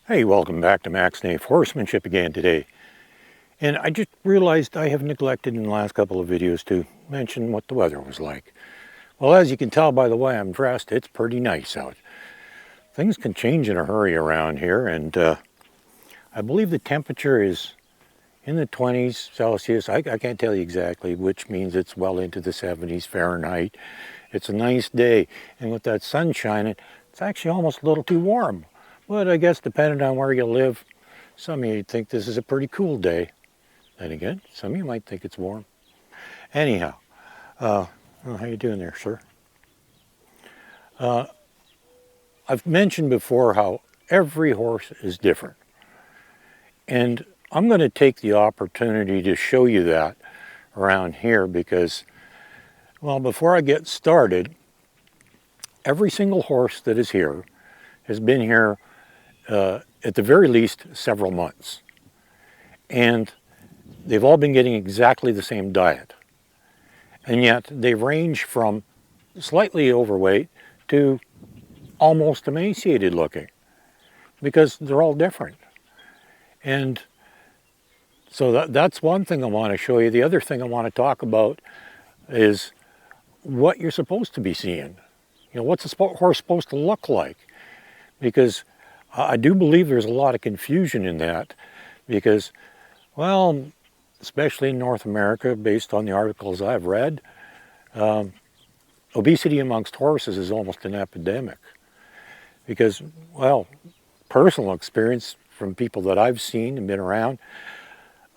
Hey, welcome back to Max Nafe Horsemanship again today. And I just realized I have neglected in the last couple of videos to mention what the weather was like. Well, as you can tell by the way I'm dressed, it's pretty nice out. Things can change in a hurry around here, and I believe the temperature is in the 20s Celsius. I can't tell you exactly, which means it's well into the 70s Fahrenheit. It's a nice day, and with that sun shining, it's actually almost a little too warm. But I guess depending on where you live, some of you think this is a pretty cool day. Then again, some of you might think it's warm. Anyhow, how you doing there, sir? I've mentioned before how every horse is different. And I'm going to take the opportunity to show you that around here because, well, before I get started, every single horse that is here has been here at the very least several months. And they've all been getting exactly the same diet. And yet they range from slightly overweight to almost emaciated looking because they're all different. And so that's one thing I want to show you. The other thing I want to talk about is what you're supposed to be seeing. You know, what's a horse supposed to look like? Because I do believe there's a lot of confusion in that because, well, especially in North America, based on the articles I've read, obesity amongst horses is almost an epidemic. Because, well, personal experience from people that I've seen and been around,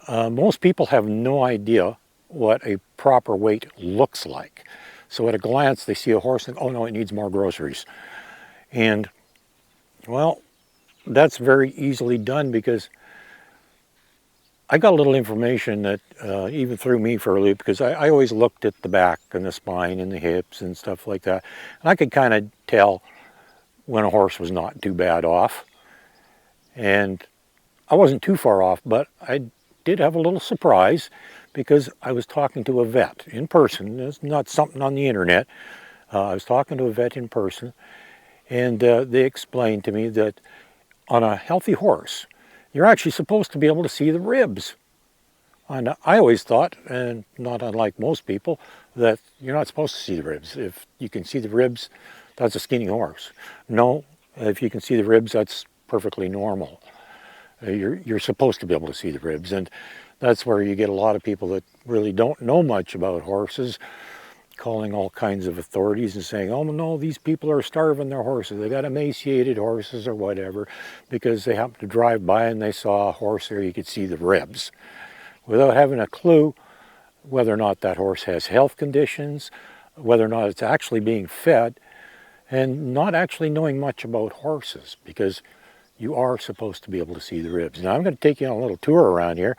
most people have no idea what a proper weight looks like. So at a glance, they see a horse and, oh no, it needs more groceries. And, well, that's very easily done because I got a little information that even threw me for a loop because I always looked at the back and the spine and the hips and stuff like that. And I could kind of tell when a horse was not too bad off. And I wasn't too far off, but I did have a little surprise because I was talking to a vet in person. It's not something on the internet. I was talking to a vet in person, and they explained to me that on a healthy horse, you're actually supposed to be able to see the ribs. And I always thought, and not unlike most people, that you're not supposed to see the ribs. If you can see the ribs, that's a skinny horse. No, if you can see the ribs, that's perfectly normal. You're supposed to be able to see the ribs, and that's where you get a lot of people that really don't know much about horses calling all kinds of authorities and saying, oh no, these people are starving their horses. They got emaciated horses or whatever because they happened to drive by and they saw a horse there, you could see the ribs, without having a clue whether or not that horse has health conditions, whether or not it's actually being fed, and not actually knowing much about horses because you are supposed to be able to see the ribs. Now I'm going to take you on a little tour around here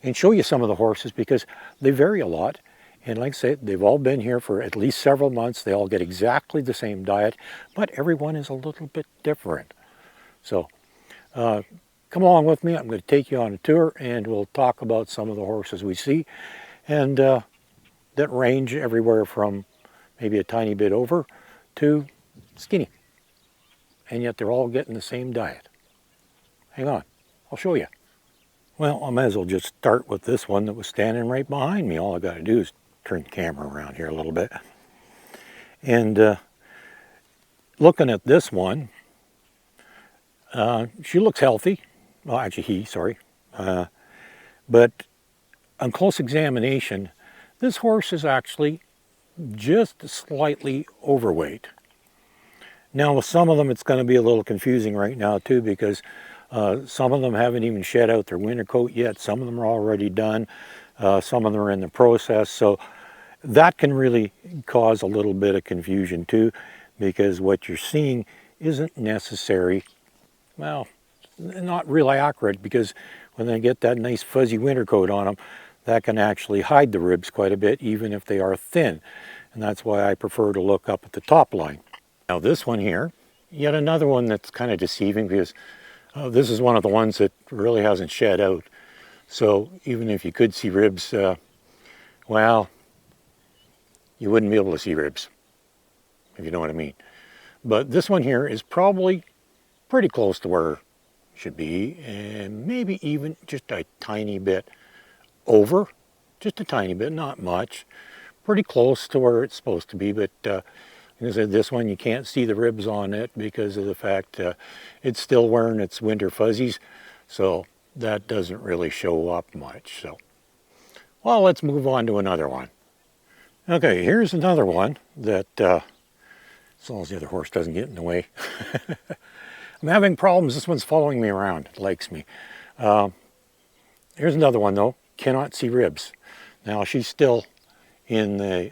and show you some of the horses because they vary a lot. And like I said, they've all been here for at least several months. They all get exactly the same diet, but everyone is a little bit different. So come along with me. I'm going to take you on a tour and we'll talk about some of the horses we see. And that range everywhere from maybe a tiny bit over to skinny. And yet they're all getting the same diet. Hang on, I'll show you. Well, I might as well just start with this one that was standing right behind me. All I got to do is turn the camera around here a little bit. And looking at this one, she looks healthy. Well, actually he, sorry. But on close examination, this horse is actually just slightly overweight. Now with some of them it's going to be a little confusing right now too because some of them haven't even shed out their winter coat yet. Some of them are already done. Some of them are in the process. So that can really cause a little bit of confusion too because what you're seeing isn't necessary, well, not really accurate because when they get that nice fuzzy winter coat on them, that can actually hide the ribs quite a bit even if they are thin. And that's why I prefer to look up at the top line. Now this one here, yet another one that's kind of deceiving because this is one of the ones that really hasn't shed out. So even if you could see ribs, well, you wouldn't be able to see ribs, if you know what I mean. But this one here is probably pretty close to where should be, and maybe even just a tiny bit over, just a tiny bit, not much. Pretty close to where it's supposed to be, but like I said, this one you can't see the ribs on it because of the fact it's still wearing its winter fuzzies, so that doesn't really show up much. So, well, let's move on to another one. Okay, here's another one that, as long as the other horse doesn't get in the way. I'm having problems. This one's following me around. It likes me. Here's another one, though. Cannot see ribs. Now, she's still in the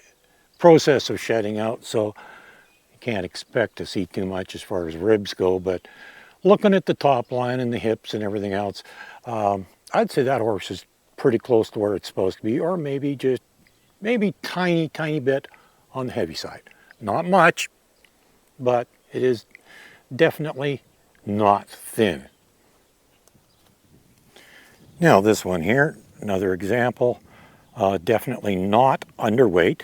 process of shedding out, so you can't expect to see too much as far as ribs go, but looking at the top line and the hips and everything else, I'd say that horse is pretty close to where it's supposed to be, or maybe just tiny bit on the heavy side. Not much, but it is definitely not thin. Now this one here, another example, definitely not underweight.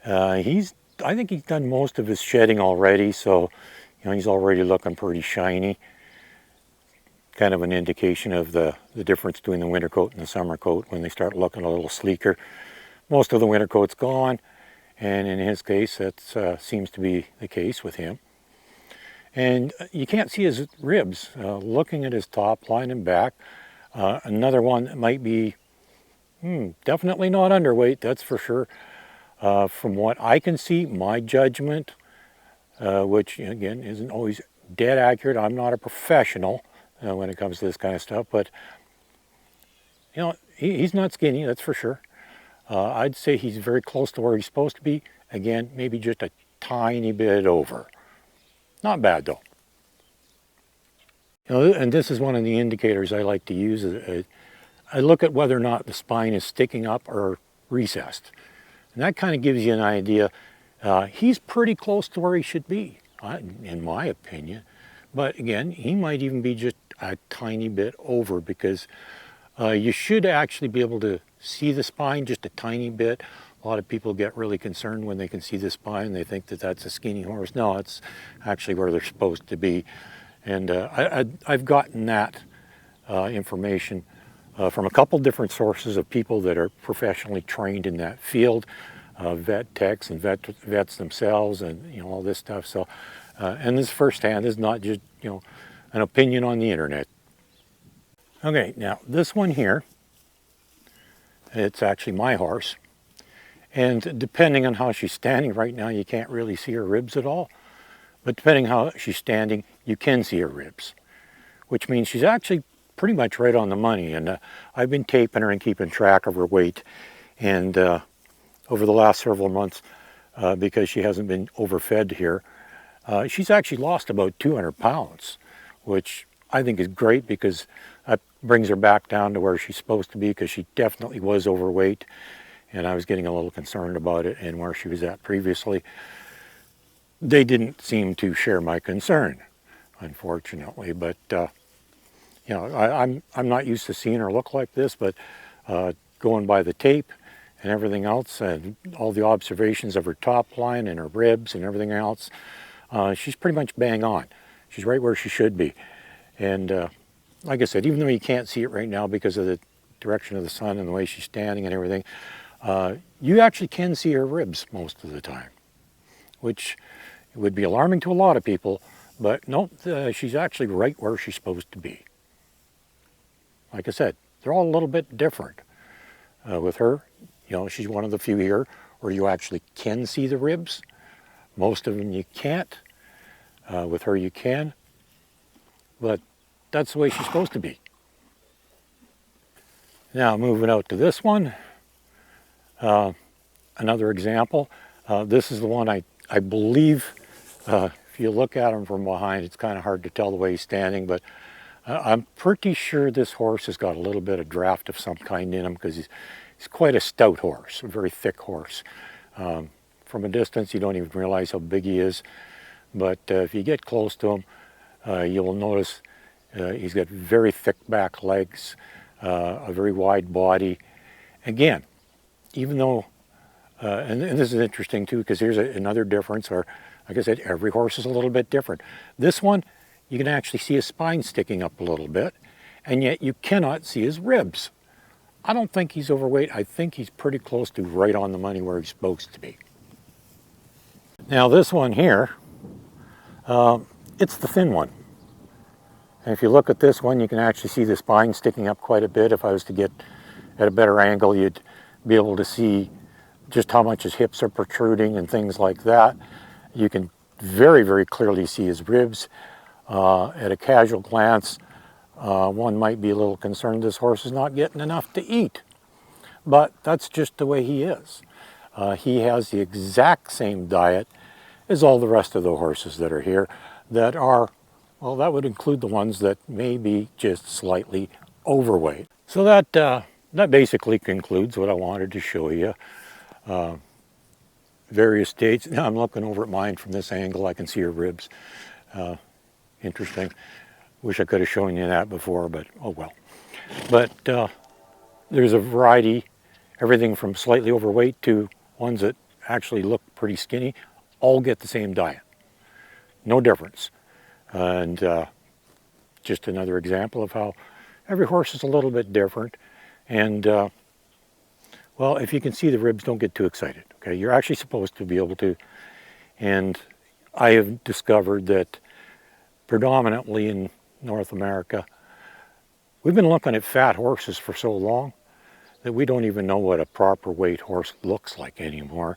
I think he's done most of his shedding already, so he's already looking pretty shiny. Kind of an indication of the difference between the winter coat and the summer coat when they start looking a little sleeker. Most of the winter coat's gone, and in his case, that seems to be the case with him. And you can't see his ribs. Looking at his top line and back, another one that might be definitely not underweight, that's for sure. From what I can see, my judgment, which again isn't always dead accurate, I'm not a professional when it comes to this kind of stuff, but he's not skinny, that's for sure. I'd say he's very close to where he's supposed to be. Again, maybe just a tiny bit over. Not bad though. And this is one of the indicators I like to use. I look at whether or not the spine is sticking up or recessed. And that kind of gives you an idea. He's pretty close to where he should be, in my opinion. But again, he might even be just a tiny bit over, because you should actually be able to see the spine just a tiny bit. A lot of people get really concerned when they can see the spine. They think that that's a skinny horse. No, it's actually where they're supposed to be. And I've gotten that information from a couple different sources of people that are professionally trained in that field, vet techs and vets themselves, and all this stuff. So, and this firsthand is not just an opinion on the internet. Okay, now this one here, it's actually my horse, and depending on how she's standing right now, you can't really see her ribs at all. But depending how she's standing, you can see her ribs, which means she's actually pretty much right on the money. And I've been taping her and keeping track of her weight, and over the last several months, because she hasn't been overfed here, she's actually lost about 200 pounds, which I think is great, because that brings her back down to where she's supposed to be, because she definitely was overweight, and I was getting a little concerned about it and where she was at previously. They didn't seem to share my concern, unfortunately, but I'm not used to seeing her look like this, but going by the tape and everything else, and all the observations of her top line and her ribs and everything else, she's pretty much bang on. She's right where she should be. And like I said, even though you can't see it right now because of the direction of the sun and the way she's standing and everything, you actually can see her ribs most of the time, which would be alarming to a lot of people, but no, she's actually right where she's supposed to be. Like I said, they're all a little bit different. With her, she's one of the few here where you actually can see the ribs. Most of them you can't. With her you can, but that's the way she's supposed to be. Now moving out to this one, another example. This is the one I believe, if you look at him from behind, it's kind of hard to tell the way he's standing, but I'm pretty sure this horse has got a little bit of draft of some kind in him, because he's quite a stout horse, a very thick horse. From a distance, you don't even realize how big he is, but if you get close to him, you will notice he's got very thick back legs, a very wide body. Again, even though, and this is interesting too, because here's another difference, or like I said, every horse is a little bit different. This one, you can actually see his spine sticking up a little bit, and yet you cannot see his ribs. I don't think he's overweight. I think he's pretty close to right on the money where he's supposed to be. Now this one here, it's the thin one. And if you look at this one, you can actually see the spine sticking up quite a bit. If I was to get at a better angle, you'd be able to see just how much his hips are protruding and things like that. You can very, very clearly see his ribs. At a casual glance, one might be a little concerned this horse is not getting enough to eat. But that's just the way he is. He has the exact same diet as all the rest of the horses that are here that are, well, that would include the ones that may be just slightly overweight. So that basically concludes what I wanted to show you. Various states. Now I'm looking over at mine from this angle. I can see her ribs. Interesting. Wish I could have shown you that before, but oh well. But there's a variety, everything from slightly overweight to ones that actually look pretty skinny, all get the same diet. No difference. And just another example of how every horse is a little bit different. And well, if you can see the ribs, don't get too excited. Okay, you're actually supposed to be able to. And I have discovered that predominantly in North America, we've been looking at fat horses for so long that we don't even know what a proper weight horse looks like anymore.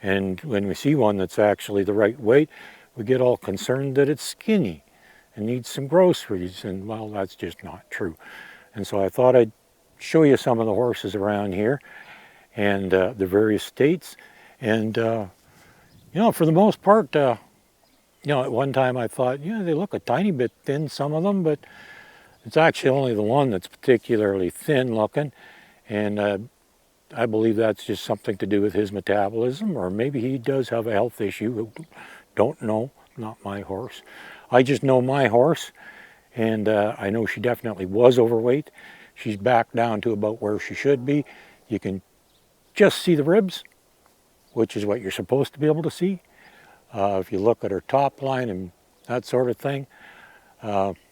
And when we see one that's actually the right weight, we get all concerned that it's skinny and needs some groceries, and well, that's just not true. And so I thought I'd show you some of the horses around here and the various states. And you know, for the most part, you know, at one time I thought, you know, they look a tiny bit thin, some of them, but it's actually only the one that's particularly thin looking. And I believe that's just something to do with his metabolism, or maybe he does have a health issue. Don't know, not my horse. I just know my horse, and I know she definitely was overweight. She's back down to about where she should be. You can just see the ribs, which is what you're supposed to be able to see. If you look at her top line and that sort of thing,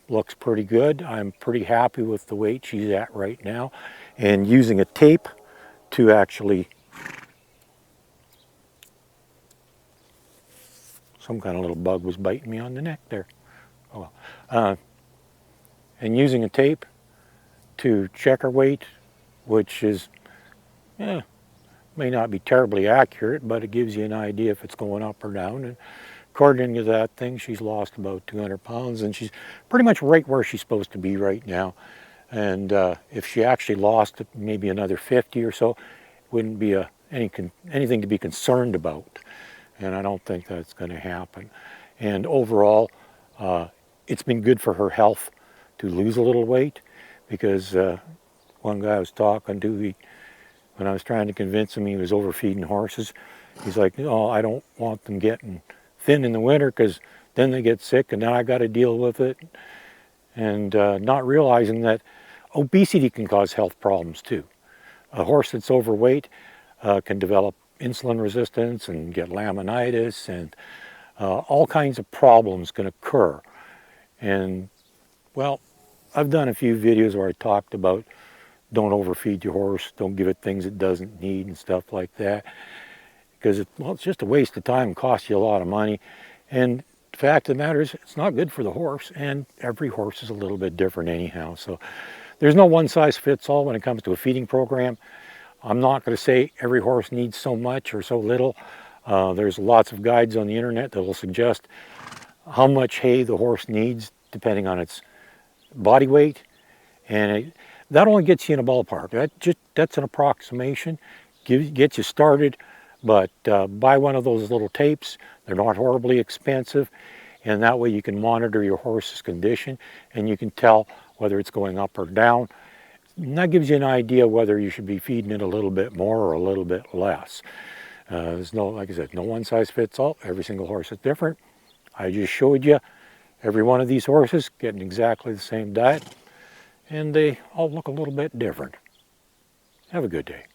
looks pretty good. I'm pretty happy with the weight she's at right now. And using a tape to actually, some kind of little bug was biting me on the neck there. Oh well. And using a tape to check her weight, which is, may not be terribly accurate, but it gives you an idea if it's going up or down. And according to that thing, she's lost about 200 pounds, and she's pretty much right where she's supposed to be right now. And if she actually lost maybe another 50 or so, it wouldn't be anything to be concerned about. And I don't think that's going to happen. And overall, it's been good for her health to lose a little weight, because one guy I was talking to, when I was trying to convince him he was overfeeding horses, he's like, "Oh, I don't want them getting thin in the winter because then they get sick and then I got to deal with it." And not realizing that obesity can cause health problems too. A horse that's overweight can develop insulin resistance and get laminitis, and all kinds of problems can occur. And well, I've done a few videos where I talked about don't overfeed your horse, don't give it things it doesn't need and stuff like that, because it's just a waste of time and costs you a lot of money. And the fact of the matter is, it's not good for the horse, and every horse is a little bit different anyhow. So there's no one size fits all when it comes to a feeding program. I'm not going to say every horse needs so much or so little. There's lots of guides on the internet that will suggest how much hay the horse needs depending on its body weight, and that only gets you in a ballpark. That's an approximation, gets you started. But buy one of those little tapes. They're not horribly expensive, and that way you can monitor your horse's condition and you can tell whether it's going up or down. And that gives you an idea whether you should be feeding it a little bit more or a little bit less. There's no, like I said, no one size fits all. Every single horse is different. I just showed you every one of these horses getting exactly the same diet, and they all look a little bit different. Have a good day.